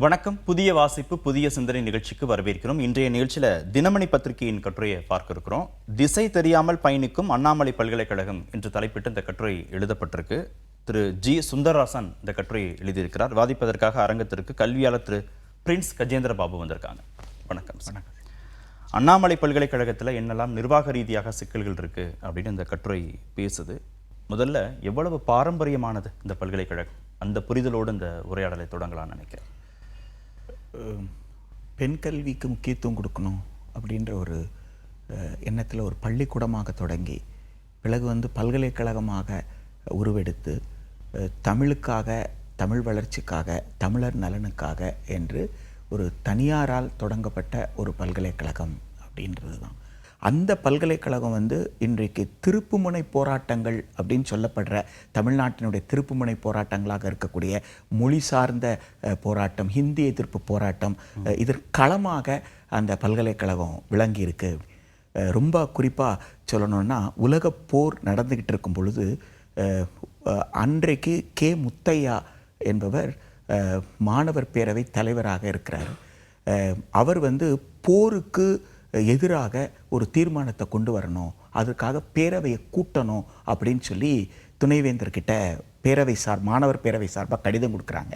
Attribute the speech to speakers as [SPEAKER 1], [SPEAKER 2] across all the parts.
[SPEAKER 1] வணக்கம். புதிய வாசிப்பு புதிய சிந்தனை நிகழ்ச்சிக்கு வரவேற்கிறோம். இன்றைய நிகழ்ச்சியில தினமணி பத்திரிகையின் கட்டுரையை பார்க்க இருக்கிறோம். திசை தெரியாமல் பயணிக்கும் அண்ணாமலை பல்கலைக்கழகம் என்று தலைப்பிட்டு இந்த கட்டுரை எழுதப்பட்டிருக்கு. திரு ஜி சுந்தரராசன் இந்த கட்டுரையை எழுதியிருக்கிறார். வாதிப்பதற்காக அரங்கத்திற்கு கல்வியாளர் திரு பிரின்ஸ் கஜேந்திர பாபு வந்திருக்காங்க. வணக்கம். வணக்கம். அண்ணாமலை பல்கலைக்கழகத்தில் என்னெல்லாம் நிர்வாக ரீதியாக சிக்கல்கள் இருக்கு அப்படின்னு இந்த கட்டுரை பேசுது. முதல்ல எவ்வளவு பாரம்பரியமானது இந்த பல்கலைக்கழகம், அந்த புரிதலோடு இந்த உரையாடலை தொடங்கலாம்னு நினைக்கிறேன்.
[SPEAKER 2] பெண் கல்விக்கு முக்கியத்துவம் கொடுக்கணும் அப்படின்ற ஒரு எண்ணத்தில் ஒரு பள்ளிக்கூடமாக தொடங்கி பிறகு பல்கலைக்கழகமாக உருவெடுத்து தமிழுக்காக, தமிழ் வளர்ச்சிக்காக, தமிழர் நலனுக்காக என்று ஒரு தனியாரால் தொடங்கப்பட்ட ஒரு பல்கலைக்கழகம் அப்படின்றது தான். அந்த பல்கலைக்கழகம் இன்றைக்கு திருப்புமுனை போராட்டங்கள் அப்படின்னு சொல்லப்படுற தமிழ்நாட்டினுடைய திருப்புமுனை போராட்டங்களாக இருக்கக்கூடிய மொழி சார்ந்த போராட்டம், ஹிந்தி எதிர்ப்பு போராட்டம், இதற்களமாக அந்த பல்கலைக்கழகம் விளங்கி இருக்கு. ரொம்ப குறிப்பாக சொல்லணும்னா, உலக போர் நடந்துக்கிட்டு இருக்கும் பொழுது அன்றைக்கு கே முத்தையா என்பவர் மாணவர் பேரவை தலைவராக இருக்கிறார். அவர் போருக்கு எதிராக ஒரு தீர்மானத்தை கொண்டு வரணும், அதுக்காக பேரவையை கூட்டணும் அப்படின்னு சொல்லி துணைவேந்தர்கிட்ட மாணவர் பேரவை சார்பாக கடிதம் கொடுக்குறாங்க.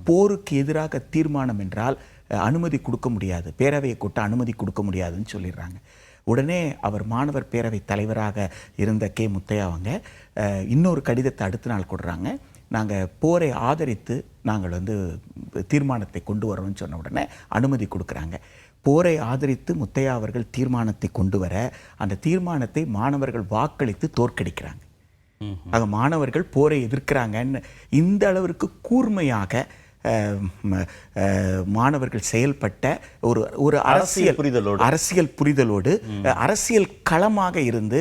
[SPEAKER 2] போருக்கு எதிராக தீர்மானம் என்றால் அனுமதி கொடுக்க முடியாது, பேரவையை கூட்ட அனுமதி கொடுக்க முடியாதுன்னு சொல்லிடுறாங்க. உடனே அவர் மாணவர் பேரவை தலைவராக இருந்த கே முத்தையாவங்க இன்னொரு கடிதத்தை அடுத்த நாள் கொடுறாங்க. நாங்கள் போரை ஆதரித்து நாங்கள் தீர்மானத்தை கொண்டு வரோம்னு சொன்ன உடனே அனுமதி கொடுக்குறாங்க. போரை ஆதரித்து முத்தையா அவர்கள் தீர்மானத்தை கொண்டு வர அந்த தீர்மானத்தை மாணவர்கள் வாக்களித்து தோற்கடிக்கிறாங்க. ஆக மாணவர்கள் போரை எதிர்க்கிறாங்கன்னு இந்த அளவிற்கு கூர்மையாக மாணவர்கள் செயல்பட்ட ஒரு அரசியல் புரிதலோடு அரசியல் களமாக இருந்து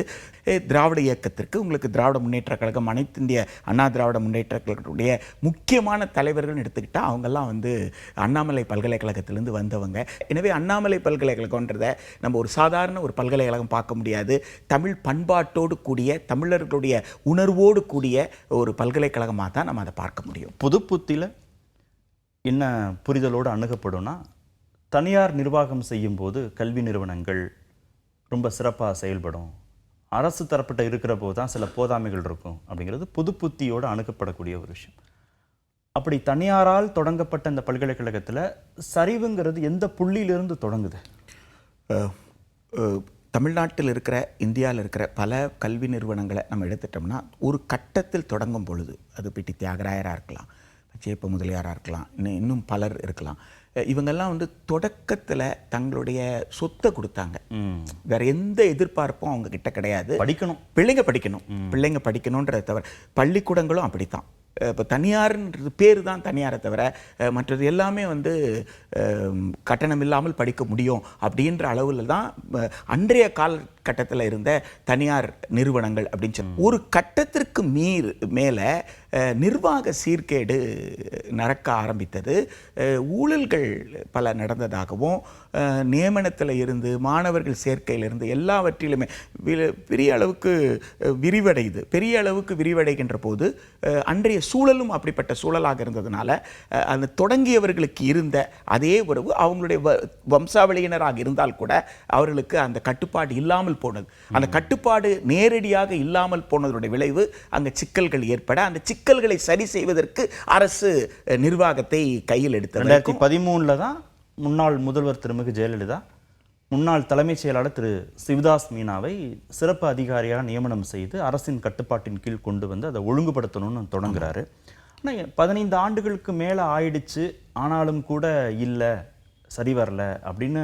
[SPEAKER 2] திராவிட இயக்கத்திற்கு திராவிட முன்னேற்ற கழகம், அனைத்து இந்திய அண்ணா திராவிட முன்னேற்ற கழகத்துடைய முக்கியமான தலைவர்கள் எடுத்துக்கிட்டால் அவங்கெல்லாம் அண்ணாமலை பல்கலைக்கழகத்திலேருந்து வந்தவங்க. எனவே அண்ணாமலை பல்கலைக்கழகன்றதை நம்ம ஒரு சாதாரண ஒரு பல்கலைக்கழகம் பார்க்க முடியாது. தமிழ் பண்பாட்டோடு கூடிய, தமிழர்களுடைய உணர்வோடு கூடிய ஒரு பல்கலைக்கழகமாக தான் நம்ம அதை பார்க்க முடியும்.
[SPEAKER 1] புதுப்புத்தியில் என்ன புரிதலோடு அணுகப்படும்னா, தனியார் நிர்வாகம் செய்யும் போது கல்வி நிறுவனங்கள் ரொம்ப சிறப்பாக செயல்படும், அரசு தரப்பட்ட இருக்கிற போது தான் சில போதாமைகள் இருக்கும் அப்படிங்கிறது புதுப்புத்தியோடு அணுகப்படக்கூடிய ஒரு விஷயம். அப்படி தனியாரால் தொடங்கப்பட்ட இந்த பல்கலைக்கழகத்தில் சரிவுங்கிறது எந்த புள்ளியிலிருந்து தொடங்குது?
[SPEAKER 2] தமிழ்நாட்டில் இருக்கிற, இந்தியாவில் இருக்கிற பல கல்வி நிறுவனங்களை நம்ம எடுத்துட்டோம்னா, ஒரு கட்டத்தில் தொடங்கும் பொழுது அது பிடி தியாகராயராக இருக்கலாம், சேப்ப முதலியாராக இருக்கலாம், இன்னும் பலர் இருக்கலாம். இவங்கெல்லாம் தொடக்கத்தில் தங்களுடைய சொத்தை கொடுத்தாங்க. வேற எந்த எதிர்பார்ப்பும் அவங்க கிட்ட கிடையாது. பிள்ளைங்க படிக்கணுன்றதை தவிர பள்ளிக்கூடங்களும் அப்படித்தான். இப்போ தனியார்ன்றது பேர் தான் தனியாரை தவிர மற்றது எல்லாமே கட்டணம் இல்லாமல் படிக்க முடியும் அப்படின்ற அளவில் தான் அன்றைய காலகட்டத்தில் இருந்த தனியார் நிறுவனங்கள் அப்படின்னு சொல்லி. ஒரு கட்டத்திற்கு மேலே நிர்வாக சீர்கேடு நடக்க ஆரம்பித்தது. ஊழல்கள் பல நடந்ததாகவும், நியமனத்தில் இருந்து மாணவர்கள் சேர்க்கையிலிருந்து எல்லாவற்றிலுமே பெரிய அளவுக்கு விரிவடைகின்ற போது அன்றைய சூழலும் அப்படிப்பட்ட சூழலாக இருந்ததுனால அந்த தொடங்கியவர்களுக்கு இருந்த அதே உறவு அவங்களுடைய வம்சாவளியினராக இருந்தால் கூட அவர்களுக்கு அந்த கட்டுப்பாடு இல்லாமல் போனது. அந்த கட்டுப்பாடு நேரடியாக இல்லாமல் போனதனுடைய விளைவு அங்கே சிக்கல்கள் ஏற்பட, அந்த சிக்கல்களை சரி செய்வதற்கு அரசு நிர்வாகத்தை கையில் எடுத்தது.
[SPEAKER 1] 2013 தான் முன்னாள் முதல்வர் திருமிகு ஜெயலலிதா முன்னாள் தலைமைச் செயலாளர் திரு சிவதாஸ் மீனாவை சிறப்பு அதிகாரியாக நியமனம் செய்து அரசின் கட்டுப்பாட்டின் கீழ் கொண்டு வந்து அதை ஒழுங்குபடுத்தணும்னு தொடங்குறாரு. ஆனால் 15 ஆண்டுகளுக்கு மேலே ஆயிடுச்சு, ஆனாலும் கூட இல்லை, சரி வரல அப்படின்னு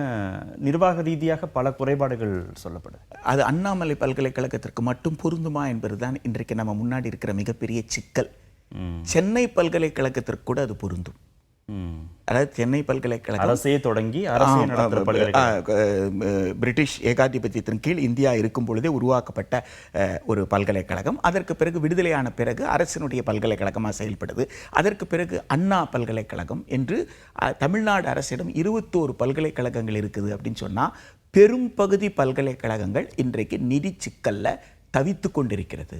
[SPEAKER 1] நிர்வாக ரீதியாக பல குறைபாடுகள் சொல்லப்படுது.
[SPEAKER 2] அது அண்ணாமலை பல்கலைக்கழகத்திற்கு மட்டும் பொருந்துமா என்பதுதான் இன்றைக்கு நம்ம முன்னாடி இருக்கிற மிகப்பெரிய சிக்கல். சென்னை பல்கலைக்கழகத்திற்கு கூட அது பொருந்தும். அதாவது சென்னை பல்கலைக்கழகம்
[SPEAKER 1] அரசே தொடங்கி
[SPEAKER 2] பிரிட்டிஷ் ஏகாதிபத்தியத்தின் கீழ் இந்தியா இருக்கும் பொழுதே உருவாக்கப்பட்ட ஒரு பல்கலைக்கழகம். அதற்கு பிறகு விடுதலையான பிறகு அரசினுடைய பல்கலைக்கழகமாக செயல்படுது. அதற்கு பிறகு அண்ணா பல்கலைக்கழகம் என்று தமிழ்நாடு அரசிடம் 21 பல்கலைக்கழகங்கள் இருக்குது அப்படின்னு சொன்னால், பெரும் பகுதி பல்கலைக்கழகங்கள் இன்றைக்கு நிதி சிக்கல்ல தவித்து கொண்டிருக்கிறது.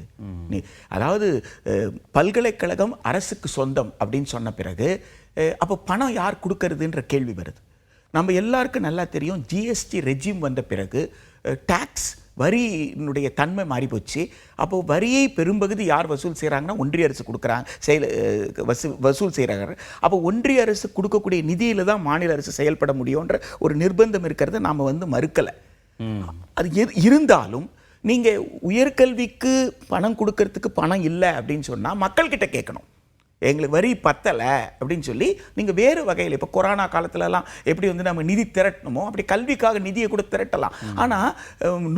[SPEAKER 2] அதாவது பல்கலைக்கழகம் அரசுக்கு சொந்தம் அப்படின்னு சொன்ன பிறகு அப்போ பணம் யார் கொடுக்கறதுன்ற கேள்வி வருது. நம்ம எல்லாருக்கும் நல்லா தெரியும், ஜிஎஸ்டி ரெஜிம் வந்த பிறகு டாக்ஸ் வரியினுடைய தன்மை மாறி போச்சு. அப்போது வரியை பெரும்பகுதி யார் வசூல் செய்கிறாங்கன்னா ஒன்றிய அரசு கொடுக்குறாங்க, வசூல் செய்கிறாங்க. அப்போ ஒன்றிய அரசு கொடுக்கக்கூடிய நிதியில் தான் மாநில அரசு செயல்பட முடியுன்ற ஒரு நிர்பந்தம் இருக்கிறத நாம் மறுக்கலை. அது இருந்தாலும் நீங்கள் உயர்கல்விக்கு பணம் கொடுக்கறதுக்கு பணம் இல்லை அப்படின்னு சொன்னால் மக்கள்கிட்ட கேட்கணும், எங்களுக்கு வரி பத்தலை அப்படின்னு சொல்லி நீங்கள் வேறு வகையில். இப்போ கொரோனா காலத்துலலாம் எப்படி நம்ம நிதி திரட்டணுமோ அப்படி கல்விக்காக நிதியை கூட திரட்டலாம். ஆனால்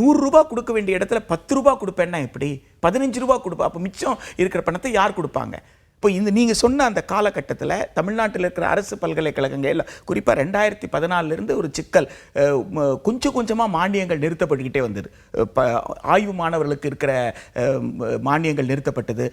[SPEAKER 2] 100 ரூபா கொடுக்க வேண்டிய இடத்துல 10 ரூபா கொடுப்பேன்னா எப்படி, 15 ரூபா கொடுப்பா, அப்போ மிச்சம் இருக்கிற பணத்தை யார் கொடுப்பாங்க? இப்போ நீங்கள் சொன்ன அந்த காலகட்டத்தில் தமிழ்நாட்டில் இருக்கிற அரசு பல்கலைக்கழகங்கள் குறிப்பாக 2014 ஒரு சிக்கல், கொஞ்சம் கொஞ்சமாக மானியங்கள் நிறுத்தப்பட்டுக்கிட்டே வந்தது. ஆய்வு மாணவர்களுக்கு இருக்கிற மானியங்கள் நிறுத்தப்பட்டது.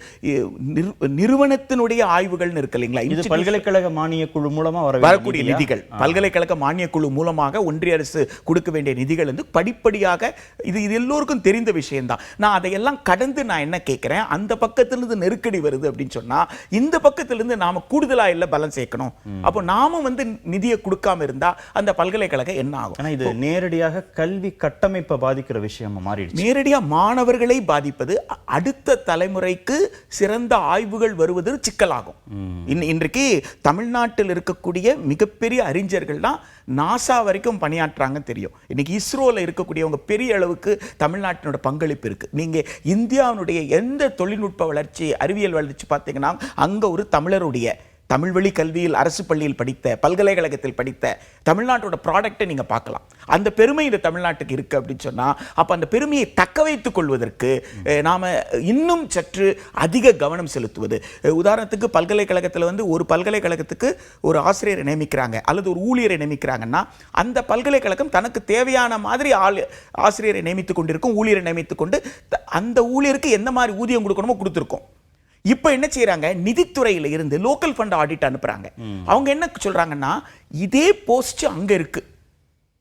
[SPEAKER 2] நிறுவனத்தினுடைய ஆய்வுகள்னு இருக்கு இல்லைங்களா,
[SPEAKER 1] இது பல்கலைக்கழக மானிய குழு மூலமாக
[SPEAKER 2] வரக்கூடிய நிதிகள், பல்கலைக்கழக மானிய குழு மூலமாக ஒன்றிய அரசு கொடுக்க வேண்டிய நிதிகள் படிப்படியாக இது எல்லோருக்கும் தெரிந்த விஷயம்தான். நான் அதையெல்லாம் கடந்து நான் என்ன கேட்குறேன், அந்த பக்கத்திலிருந்து நெருக்கடி வருது அப்படின்னு சொன்னால் இந்த பக்கத்திலிருந்து நாம கூடுதலா இல்ல பலம் சேர்க்கணும். அப்போ நாம நிதியை கொடுக்காம இருந்தா அந்த பல்கலைக்கழகம் என்ன ஆகும்?
[SPEAKER 1] ஆனா இது நேரடியாக கல்வி கட்டமைப்பை பாதிக்கிற விஷயமா மாறிடுச்சு.
[SPEAKER 2] நேரடியா மாணவர்களை பாதிப்பது, அடுத்த தலைமுறைக்கு சிறந்த ஆய்வுகள் வருவது சிக்கலாகும். இன்றைக்கு தமிழ்நாட்டில் இருக்கக்கூடிய மிகப்பெரிய அறிஞர்கள் தான் நாசா வரைக்கும் பணியாற்றாங்க தெரியும். இன்னைக்கு இஸ்ரோல இருக்கக்கூடியவங்க பெரிய அளவுக்கு தமிழ்நாட்டினோட பங்களிப்பு இருக்கு. நீங்க இந்தியாவுடைய எந்த தொழில்நுட்ப வளர்ச்சி, அறிவியல் வளர்ச்சி பார்த்தீங்கன்னா அங்க ஒரு தமிழருடைய தமிழ் வழி கல்வியில் அரசு பள்ளியில் படித்த, பல்கலைக்கழகத்தில் படித்த தமிழ்நாட்டோட ப்ராடக்டை நீங்க பார்க்கலாம். அந்த பெருமை இந்த தமிழ்நாட்டுக்கு இருக்கு அப்படின்னு சொன்னா, அப்ப அந்த பெருமையை தக்க வைத்துக் கொள்வதற்கு நாம இன்னும் சற்று அதிக கவனம் செலுத்துவது. உதாரணத்துக்கு பல்கலைக்கழகத்தில் ஒரு பல்கலைக்கழகத்துக்கு ஒரு ஆசிரியரை நியமிக்கிறாங்க அல்லது ஒரு ஊழியரை நியமிக்கிறாங்கன்னா அந்த பல்கலைக்கழகம் தனக்கு தேவையான மாதிரி ஆசிரியரை நியமித்துக் கொண்டிருக்கும், ஊழியரை நியமித்துக் கொண்டு அந்த ஊழியருக்கு எந்த மாதிரி ஊதியம் கொடுக்கணுமோ கொடுத்துருக்கோம். இப்ப என்ன செய்யறாங்க, நிதித்துறையில இருந்து லோக்கல் ஃபண்ட் ஆடிட் அனுப்புறாங்க. அவங்க என்ன சொல்றாங்கன்னா, இதே போஸ்ட் அங்க இருக்கு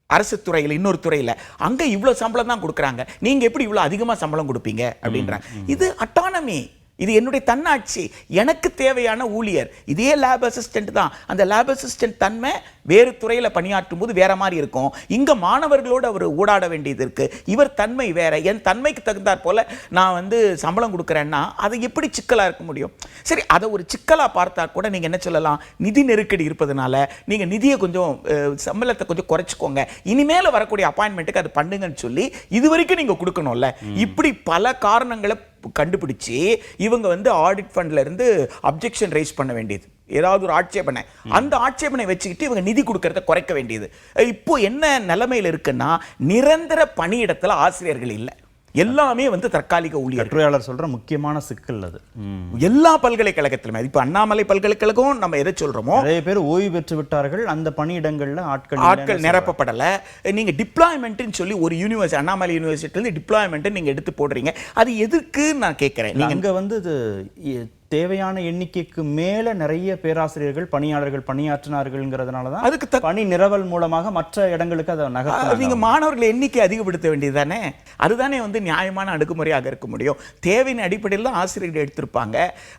[SPEAKER 2] அரசு துறையில், இன்னொரு துறையில அங்க இவ்வளவு சம்பளம் தான் கொடுக்குறாங்க, நீங்க எப்படி இவ்வளவு அதிகமா சம்பளம் கொடுப்பீங்க அப்படின்றாங்க. இது அட்டானமி, இது என்னுடைய தன்னாட்சி, எனக்கு தேவையான ஊழியர் இதே லேப் அசிஸ்டன்ட் தான். அந்த லேப் அசிஸ்டன்ட் தன்மை வேறு துறையில பணியாற்றும் போது வேற மாதிரி இருக்கும். இங்க மாணவர்களோடு அவர் ஊடாட வேண்டியது இருக்கு. இவர் தன்மை வேற, என் தன்மைக்கு தகுந்தாற் போல நான் சம்பளம் கொடுக்குறேன்னா அது எப்படி சிக்கலா இருக்க முடியும்? சரி, அதை ஒரு சிக்கலா பார்த்தா கூட நீங்க என்ன சொல்லலாம், நிதி நெருக்கடி இருப்பதனால நீங்க நிதியை கொஞ்சம், சம்பளத்தை கொஞ்சம் குறைச்சிக்கோங்க, இனிமேல வரக்கூடிய அப்பாயின்மெண்ட்டுக்கு அது பண்ணுங்கன்னு சொல்லி இதுவரைக்கும் நீங்க கொடுக்கணும்ல. இப்படி பல காரணங்களை கண்டுபிடிச்சு இவங்க ஆடிட் ஃபண்ட்ல இருந்து அப்ஜெக்ஷன் ரைஸ் பண்ண வேண்டியது, ஏதாவது ஒரு ஆட்சேபனை, அந்த ஆட்சேபனை வச்சுக்கிட்டு இவங்க நிதி கொடுக்கறத குறைக்க வேண்டியது. இப்போ என்ன நிலைமையில் இருக்குன்னா, நிரந்தர பணியிடத்துல ஆசிரியர்கள் இல்லை, எல்லாமே தற்காலிக ஊழியர்.
[SPEAKER 1] கட்டுரையாளர் சொல்ற முக்கியமான சிக்கல் அது
[SPEAKER 2] எல்லா பல்கலைக்கழகத்திலுமே. இப்ப அண்ணாமலை பல்கலைக்கழகம் நம்ம எதை சொல்றோமோ,
[SPEAKER 1] நிறைய பேர் ஓய்வு பெற்று விட்டார்கள், அந்த பணியிடங்கள்ல ஆட்கள்
[SPEAKER 2] நிரப்பப்படல. நீங்க டிப்ளாய்மெண்ட்னு சொல்லி ஒரு யூனிவர்சிட்டி, அண்ணாமலை யூனிவர்சிட்டில இருந்து டிப்ளாய்மெண்ட் நீங்க எடுத்து போடுறீங்க, அது எதுக்கு நான் கேட்கிறேன்.
[SPEAKER 1] நீங்க அங்க தேவையான எண்ணிக்கைக்கு மேல நிறைய பேராசிரியர்கள், பணியாளர்கள் பணியாற்றினார்கள்ங்கிறதுனால தான் அதுக்கு பணி நிரவல் மூலமாக மற்ற இடங்களுக்கு அதை நகர்த்த.
[SPEAKER 2] நீங்க மாணவர்கள் எண்ணிக்கை அதிகப்படுத்த வேண்டியது தானே, அதுதானே நியாயமான அணுகுமுறையாக இருக்க முடியும். தேவையின் அடிப்படையில் தான் ஆசிரியர்கள் எடுத்திருப்பாங்க.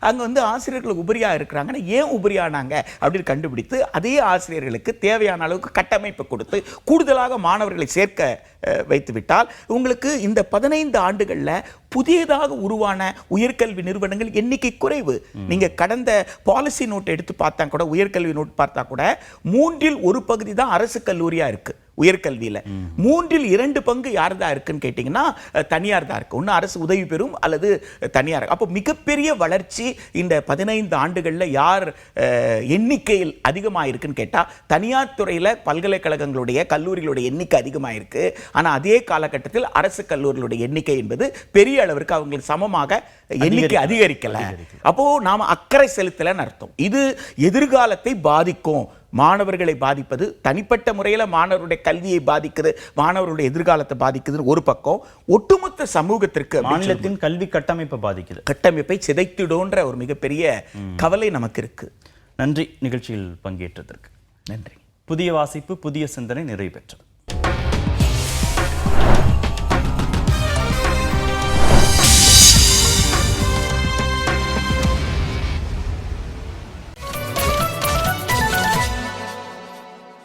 [SPEAKER 2] அங்க ஆசிரியர்கள் உபரியா இருக்கிறாங்கன்னா ஏன் உபரியானாங்க அப்படின்னு கண்டுபிடித்து அதே ஆசிரியர்களுக்கு தேவையான அளவுக்கு கட்டமைப்பு கொடுத்து கூடுதலாக மாணவர்களை சேர்க்க வைத்து விட்டால் உங்களுக்கு இந்த 15 ஆண்டுகள்ல புதியதாக உருவான உயர்கல்வி நிறுவனங்கள் எண்ணிக்கை குறைவு. நீங்க கடந்த பாலிசி நோட் எடுத்து பார்த்தா கூட, உயர்கல்வி நோட் பார்த்தா கூட 1/3 பகுதி தான் அரசு கல்லூரியா இருக்கு. உயர்கல்வியில 2/3 யார் தான் இருக்குன்னு கேட்டீங்கன்னா தனியார் தான் இருக்கு. ஒன்று அரசு உதவி பெறும் அல்லது தனியார். அப்போ மிகப்பெரிய வளர்ச்சி இந்த 15 ஆண்டுகள்ல யார் எண்ணிக்கையில் அதிகமாக இருக்குன்னு கேட்டா தனியார் துறையில பல்கலைக்கழகங்களுடைய கல்லூரிகளுடைய எண்ணிக்கை அதிகமாக இருக்கு. ஆனா அதே காலகட்டத்தில் அரசு கல்லூரிகளுடைய எண்ணிக்கை என்பது பெரிய அளவிற்கு அவங்களுக்கு சமமாக எண்ணிக்கை அதிகரிக்கல. அப்போ நாம அக்கறை செலுத்தலன்னு அர்த்தம். இது எதிர்காலத்தை பாதிக்கும், மாணவர்களை பாதிப்பது, தனிப்பட்ட முறையில் மாணவருடைய கல்வியை பாதிக்குது, மாணவருடைய எதிர்காலத்தை பாதிக்குது ஒரு பக்கம், ஒட்டுமொத்த சமூகத்திற்கு
[SPEAKER 1] மாநிலத்தின் கல்வி கட்டமைப்பை பாதிக்குது,
[SPEAKER 2] கட்டமைப்பை சிதைத்திடுன்ற ஒரு மிகப்பெரிய கவலை நமக்கு இருக்கு.
[SPEAKER 1] நன்றி நிகழ்ச்சியில் பங்கேற்றதற்கு.
[SPEAKER 2] நன்றி.
[SPEAKER 1] புதிய வாசிப்பு, புதிய சிந்தனை நிறைவு பெற்றது.